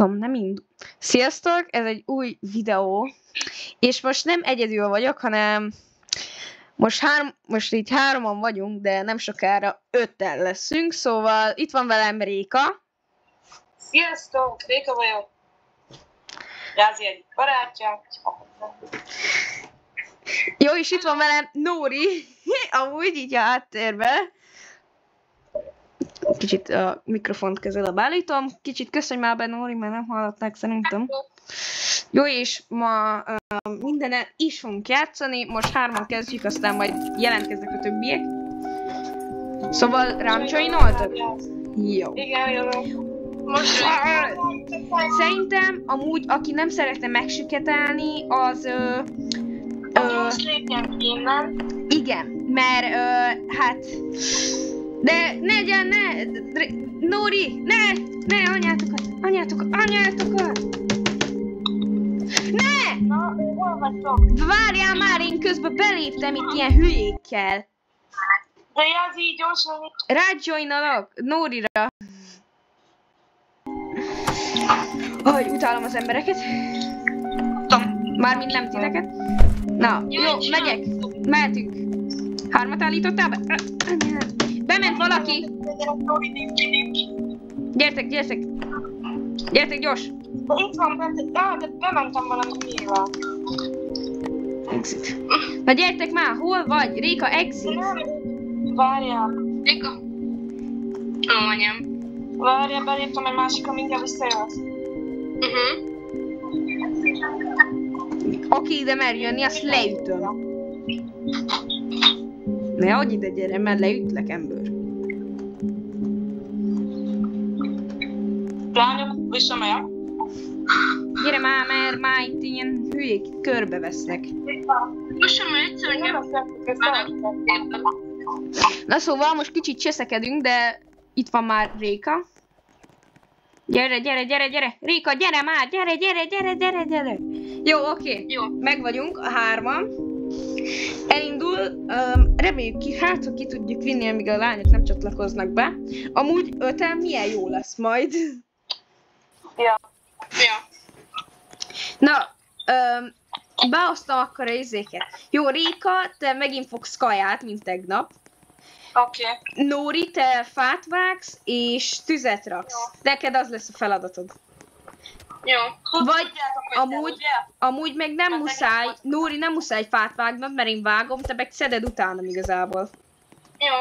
Nem indul. Sziasztok, ez egy új videó, és most nem egyedül vagyok, hanem most így hárman vagyunk, de nem sokára 5-en leszünk, szóval itt van velem Réka. Sziasztok, Réka vagyok. Rázi egy barátja. Jó, és itt van velem Nóri, amúgy így a háttérben. Kicsit a mikrofont közelebb állítom. Kicsit köszönj már be, Nóri, mert nem hallották szerintem. Jó, és ma mindenen is fogunk játszani. Most hárman kezdjük, aztán majd jelentkeznek a többiek. Szóval rám joinoltak? Jó. Igen, jó. Most Szerintem amúgy, aki nem szeretne megsüketelni, az... most lépjen ki innen. Igen, mert hát... De ne, Nóri, ne, anyátokat! Ne! Na, hol vagytok? Várjál már, én közben beléptem itt ilyen hülyékkel. De Jázi, gyorsan. Rájoinalak, Nórira. Hogy utálom az embereket. Mármint nem titeket. Na, jó, megyek. Mehetünk. Hármat állítottál be? Bement valaki. Gyertek. Gyertek gyors. De itt van bent, de bementem valami híjával. Exit. Na gyertek már, hol vagy? Réka, exit. Várjál. Réka. Anyám. Várjál, beléptem egy másikra, mindjárt visszajössz. Aki ide mer jönni, azt leütöm. Ne, hogy ide gyere, mert leütlek, ember. Lányok, visszamegyek. Gyere már, mert már itt ilyen hülyék körbevesznek. Most sem egyszerűen Na szóval most kicsit cseszekedünk, de itt van már Réka. Gyere! Réka, gyere már! Gyere! Jó, oké. Jó. Meg vagyunk, a hárman. Elindul, reméljük ki, hát ha ki tudjuk vinni, amíg a lányok nem csatlakoznak be. Amúgy 5-en milyen jó lesz majd. Ja. Na, beosztam akkor a izéket. Jó, Réka, te megint fogsz kaját, mint tegnap. Oké. Nóri, te fát vágsz, és tüzet raksz. Jó. Neked az lesz a feladatod. Jó. Vagy amúgy meg nem muszáj, Nóri, nem muszáj fát vágnod, mert én vágom, te meg szeded utánam igazából. Jó.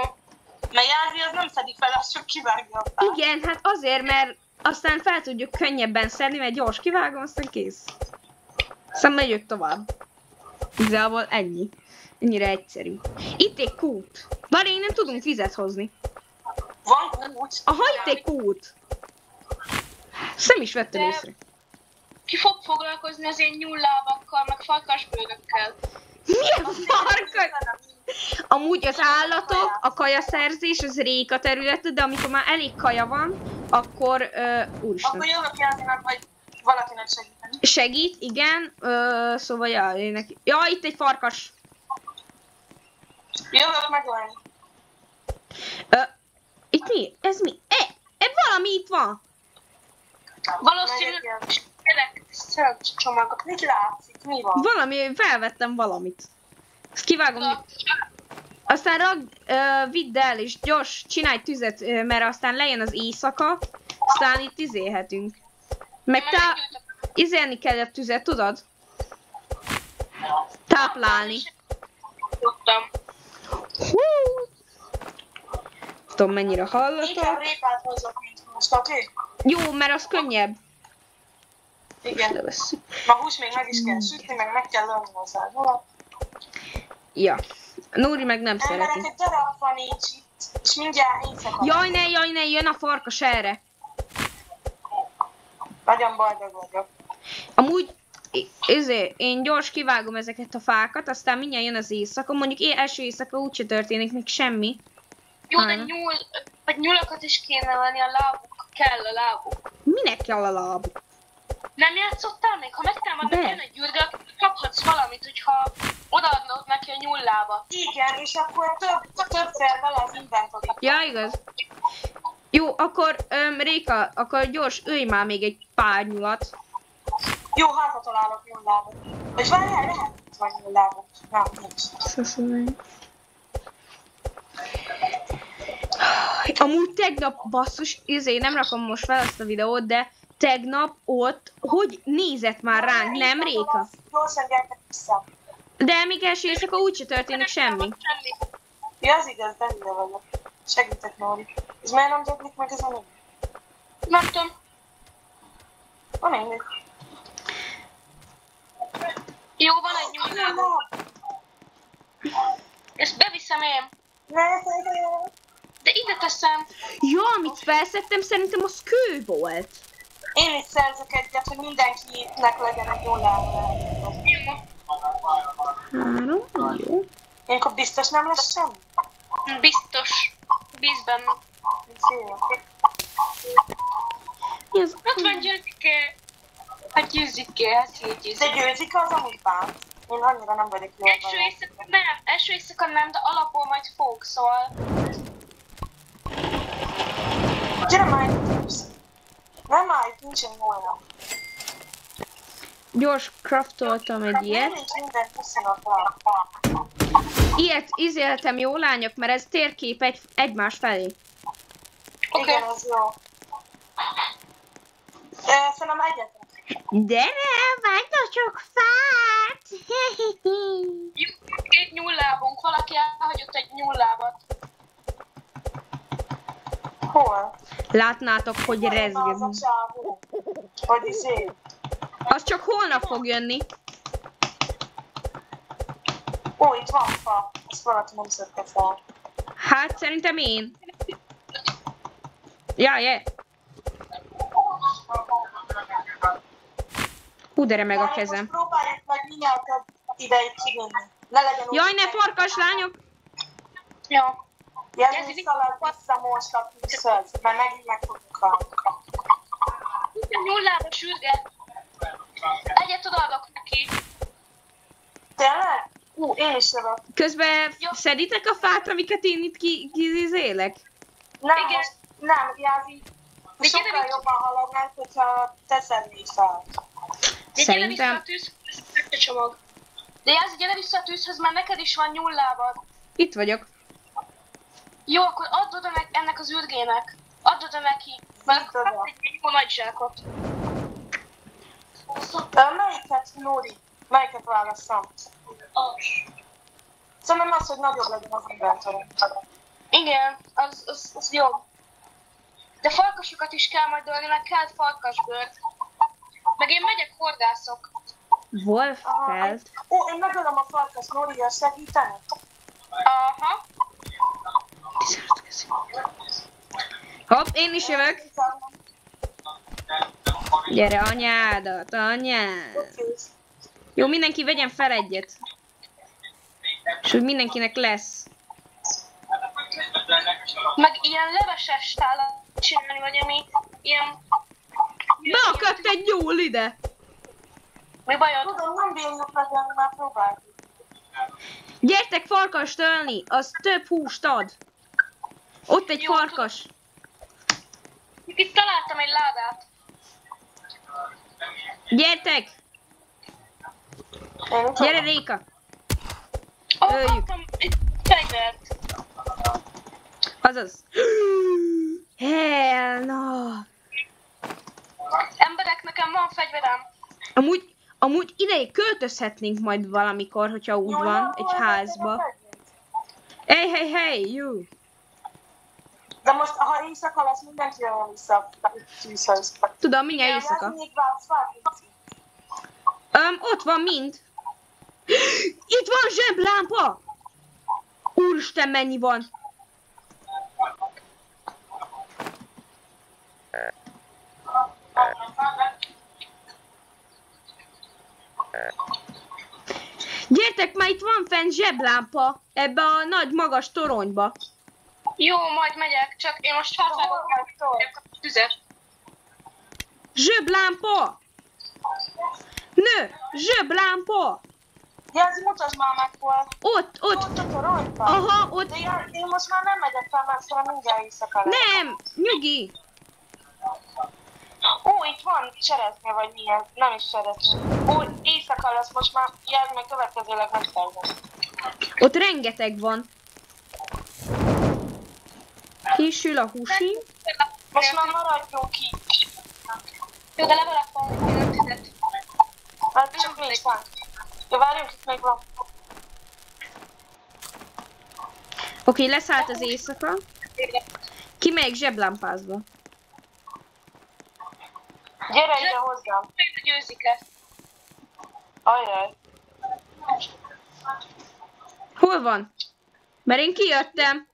Mert Jázi az nem szedik fel, azt csak kivágja a fát. Igen, hát azért, mert aztán fel tudjuk könnyebben szedni, mert gyors kivágom, aztán kész. Aztán megyünk tovább. Igazából ennyi. Ennyire egyszerű. Itt egy kút. Bár én nem tudunk vizet hozni. Van kút. Aha, itt egy kút. Ezt nem is vettem észre. Ki fog foglalkozni az én nyúllábakkal, meg farkasbőrökkel? Milyen farkas? Amúgy az állatok, a kajaszerzés, az Réka területe, de amikor már elég kaja van, akkor... úristen. Akkor jövök Jázinak, vagy valakinek segíteni. Segít, igen. Szóval, ja, neki... Ja, itt egy farkas. Jövök megölni. Itt mi? Ez mi? Valami itt van. Valószínűleg csomagot. Mit látszik? Mi van? Valami, felvettem valamit. Ezt kivágom. Aztán vidd el, és gyors, csinálj tüzet, mert aztán lejön az éjszaka, aztán itt izélhetünk. Meg izélni kell a tüzet, tudod? Táplálni. Tudtam. Tudom, mennyire Inkább hallatok. répát hozzak, mint húst, oké? Jó, mert az könnyebb. Igen. Levesszük. A hús még meg is kell sütni, meg kell lőni hozzá. Ja. Nóri meg nem Emberek, szereti. egy darab van így itt, és mindjárt éjszaka. Jaj, ne, jön a farkas erre. Nagyon boldog vagyok. Amúgy, én gyors kivágom ezeket a fákat, aztán mindjárt jön az éjszaka. Mondjuk első éjszaka úgyse történik még semmi. Jó, de nyulakat is kéne venni, a lábuk. Kell a lábuk. Minek kell a lábuk? Nem játszottál még? Ha megtámadnak De. jön egy gyűrűt, akkor kaphatsz valamit, hogyha odaadnod neki a nyullába. Igen, és akkor többször vele az inventory. Ja, igaz. Jó, akkor Réka, akkor gyors, ölj már még egy párnyulat. Jó, hát ha találok nullábot. És várjál, lehet, hogy van nullábot. Nem, nincs. Szeszolni. Amúgy tegnap, basszus, nem rakom most fel azt a videót, de tegnap ott, hogy nézett már ránk, nem Réka? Gyorsan gyertek vissza. De még első éjszaka úgyse történik semmi. Ja, az igaz, de hülye vagyok. Segítek, Nóri. Ez miért nem gyaklik meg ez a nő? Nem tudom. Van mindegy. Jó, van egy nyúllábom. Ezt beviszem én. De ide teszem. Ja, amit felszettem, szerintem az kő volt. Én is szerzek egyet, hogy mindenkinek legyen egy nullába. Három, jó. Ilyenkor biztos nem lesz semmi? Biztos. Bíz benne. Mi az? Ott van Győzike. Hát Győzike, hát De győzik az, amit bánt. Én annyira nem vagyok jól vele. Első éjszaka nem, de alapból majd fog, szóval. Gyere már itt. Nem állj, nincsen volna. Gyors craftoltam egy ilyet. Nincs minden viszonyatban. Ilyet izéltem, jó lányok, mert ez térkép egymás felé. Igen, ez jó. Szerintem egyetem. De nem, vágyatok fát! Jó, két nyúllábunk, valaki elhagyott egy nyúllábat. Hol? Látnátok, hogy Az rezgem. a csávó. Hogy izé. Az csak holnap fog jönni. Ó, itt van fa. Ezt valaki nem szedte fel. Hát szerintem én. Ja. Hú, de remeg a kezem. Most próbáljuk meg minél több ideig kivinni. Ne legyen úgy. Jaj, ne farkas lányok! Jó. Jelzni szalad vissza most a tűzhöz, mert megint meg fogunk halni. Itt a nyúllába sürget. Egyet odaadok neki. Tényleg? Én is jövök. Közben szeditek a fát, amiket én itt kizélek? Nem, Igen. most nem, Jázi. Sokkal jobban haladnánk, hogyha te szednél fel. De gyere vissza Szerintem... a tűzhöz, a csomag. De Jázi, gyere vissza a tűzhöz, mert neked is van nyúllábad. Itt vagyok. Jó, akkor add oda ennek az ürgének. Add oda neki. Mert Mit oda? egy jó nagy zsákot. Melyiket, Nóri? Melyiket válasszam? Szerintem az, hogy nagyobb legyen az inventory. Igen, az jó. De farkasokat is kell majd ölni, meg kell farkasbőrt. Meg én megyek, horgászok. Wolffelt. Ó, én megölöm a farkas, Nóri, el segíteni? Aha. Hopp, én is jövök. Gyere, anyádat, anyád. Jó, mindenki vegyen fel egyet. És hogy mindenkinek lesz. Meg ilyen leveses tálat csinálni, vagy ami ilyen... Beakadt egy nyúl ide. Mi bajod? Tudom, nem bírjuk megölni, már próbáljuk. Gyertek farkast ölni, az több húst ad. Ott egy Jó, farkas. Itt találtam egy ládát. Gyertek! Gyere, Réka! Öljük. Kaptam egy fegyvert. Azaz. Hell no. Emberek, nekem van fegyverem. Amúgy ide költözhetnénk majd valamikor, hogyha úgy van, egy házba. Hey, you! De most, ha éjszaka lesz, mindenki jön vissza a tűzhöz. Tudom, mindjárt éjszaka. Még válsz fel? Ott van mind. Itt van zseblámpa! Úristen, mennyi van? Gyertek, már itt van fenn zseblámpa ebbe a nagy magas toronyba. Jó, majd megyek, csak én most felfelé a tüzet. Zseblámpa! Nő, zseblámpa! Jelzi, mutasd már meg hol. Ott. Ott a toronyban. Aha, ott. De én most már nem megyek fel, mert szóval mindjárt éjszaka lesz. Nem, nyugi. Ó, itt van cseresznye, vagy milyen? Nem is cseresznye. Ó, éjszaka lesz, most már jelz meg következőleg megszerzem. Ott rengeteg van. Kisül a húsi. Most már maradjunk ki. Jó, de legalább van. Hát csak nincs van. Jó, várjunk, itt még van. Oké, leszállt az éjszaka. Kimegyek zseblámpázba. Gyere ide hozzám. Győzik-e? Ajjaj. Hol van? Mert én kijöttem.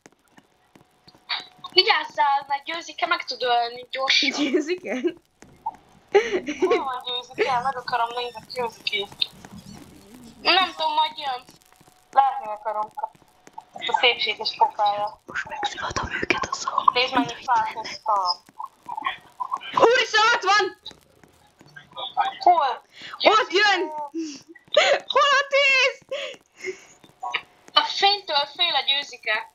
Vigyázzál, mert győzik-e meg tud ölni gyorsan. Győzik el? Hol van győzik el? Meg akarom nézni, győzik ki. Nem tudom, majd jön. Látni akarom. Ezt a szépséges pokája. Most megszivatom őket a szó. Nézd, mennyi fát hoztam. Úristen, ott van! Hol? Ott jön! Hol a tűz? A fénytől fél a győzik-e.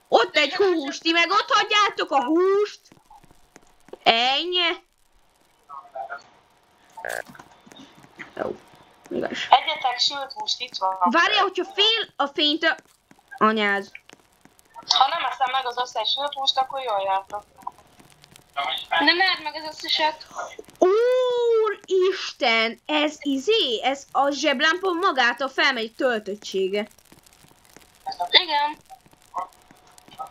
Ott egy hús, ti meg ott hagyjátok a húst? Ennyi? Jó, igaz. Egyetek sült húst, itt van. Várjál, hogyha fél a fénytől... Anyád. Ha nem eszem meg az összes sült húst, akkor jól jártok. Nem edd meg az összeset. Úristen, ez ez a zseblámpa magától felmegy töltöttsége. Igen.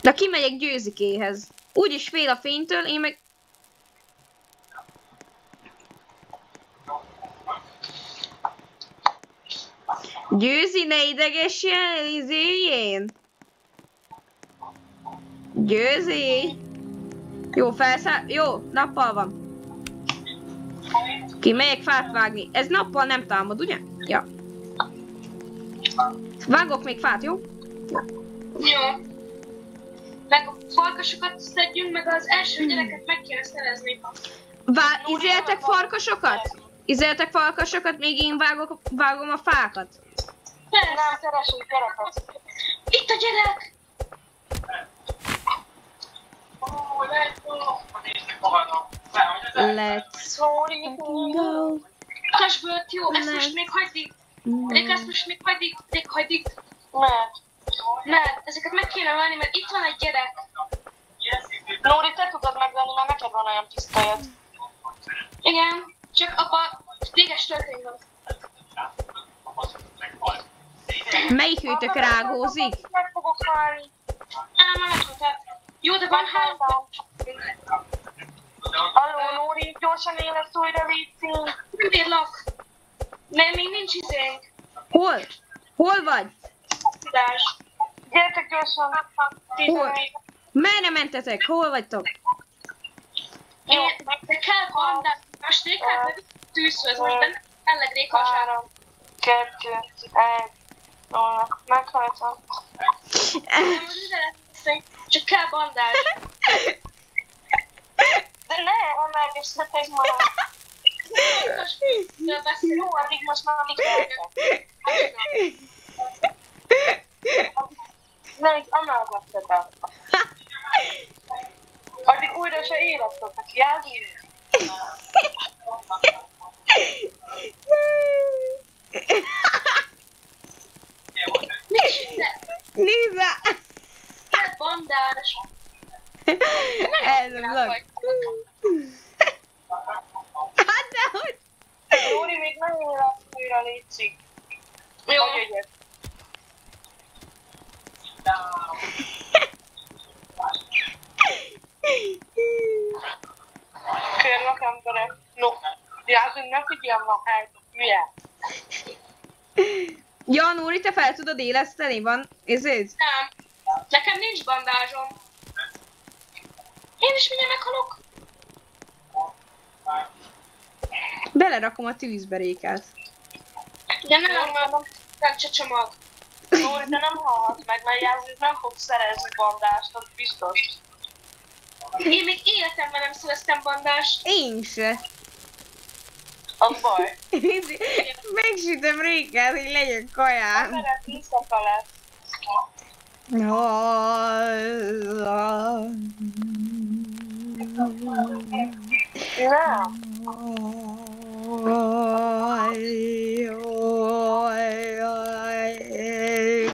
De kimegyek győzikéhez. Úgyis fél a fénytől, én meg... Győzi, ne idegessél, izéljén! Győzi! Jó, felszáll... Jó, nappal van. Kimegyek fát vágni. Ez nappal nem támad, ugye? Ja. Vágok még fát, jó? Jó. Meg a farkasokat szedjünk, meg az első gyereket meg kéne szerezni. Izéltek farkasokat? Izéltek farkasokat, még én vágom a fákat? Nem, keresünk gyereket. Itt a gyerek! Let's go. Kasbölt, jó, ezt most még hagyjuk. Ezt most még hagyjuk. Mert. Mert ezeket meg kéne venni, mert itt van egy gyerek. Nóri, te tudod megvenni, mert neked van olyan pisztolyod. Igen, csak abban véges történt van. Melyik őtök rágózik? Meg fogok halni. Nem megmutat. Jó, de van három. Halló, Nóri, gyorsan élesz újra, létszín. Nem bírlak. Nem, még nincs izénk. Hol? Hol vagy? Tudás. Gyertek gyorsan. Hol? Merre mentetek? Hol vagytok? Jó, De kell bandát. Most rékát tűzhöz, most benne elleg rékhasára. 3, 2, 1, 0. Meghaltam. Csak kell bandás. De ne, emelgessetek ma. Jó, addig most már mit jelent. Nem, emelgessetek. Addig újra se élettek, jelzi? Nézze! Kell bandás. Ez a vlog. Hát dehogy! Nóri, még nem élesz újra, létszik. Jó. Hogy jöjjön? Kérlek emberek, no, jelzünk, ne figyelj ma, hát, hülye. Ja, Nóri, te fel tudod éleszteni? Van, ez? Nem. Nekem nincs bandázsom. Én is mindjárt meghalok. Belerakom a tűzbe rékát. De nem csomag. Nóri, de nem halhatsz meg, mert jelzünk nem fog szerezni bandást, az biztos. Én még életemben nem szereztem bandást. Én se. Az baj. Megsütöm rékát, hogy legyen kajám. Emberek éjszaka lesz. Nem.